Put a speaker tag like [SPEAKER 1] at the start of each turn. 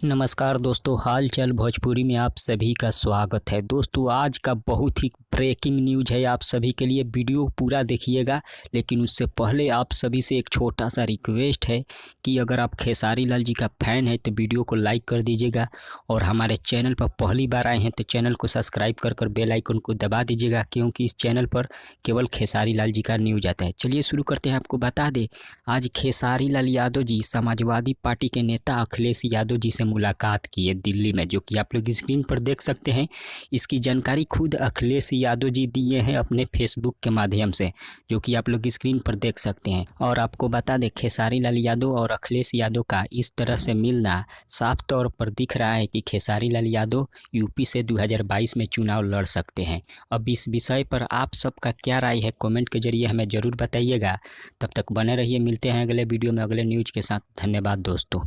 [SPEAKER 1] नमस्कार दोस्तों, हाल चाल भोजपुरी में आप सभी का स्वागत है। दोस्तों आज का बहुत ही ब्रेकिंग न्यूज है आप सभी के लिए, वीडियो पूरा देखिएगा। लेकिन उससे पहले आप सभी से एक छोटा सा रिक्वेस्ट है कि अगर आप खेसारी लाल जी का फ़ैन है तो वीडियो को लाइक कर दीजिएगा, और हमारे चैनल पर पहली बार आए हैं तो चैनल को सब्सक्राइब कर बेल आइकन को दबा दीजिएगा, क्योंकि इस चैनल पर केवल खेसारी लाल जी का न्यूज आता है। चलिए शुरू करते हैं। आपको बता दें, आज खेसारी लाल यादव जी समाजवादी पार्टी के नेता अखिलेश यादव जी से मुलाकात की है दिल्ली में, जो कि आप लोग स्क्रीन पर देख सकते हैं। इसकी जानकारी खुद अखिलेश यादव जी दिए हैं अपने फेसबुक के माध्यम से, जो कि आप लोग स्क्रीन पर देख सकते हैं। और आपको बता दें, खेसारी लाल यादव और अखिलेश यादव का इस तरह से मिलना साफ तौर पर दिख रहा है कि खेसारी लाल यादव यूपी से 2022 में चुनाव लड़ सकते हैं। अब इस विषय पर आप सबका क्या राय है, कमेंट के जरिए हमें ज़रूर बताइएगा। तब तक बने रहिए, मिलते हैं अगले वीडियो में अगले न्यूज के साथ। धन्यवाद दोस्तों।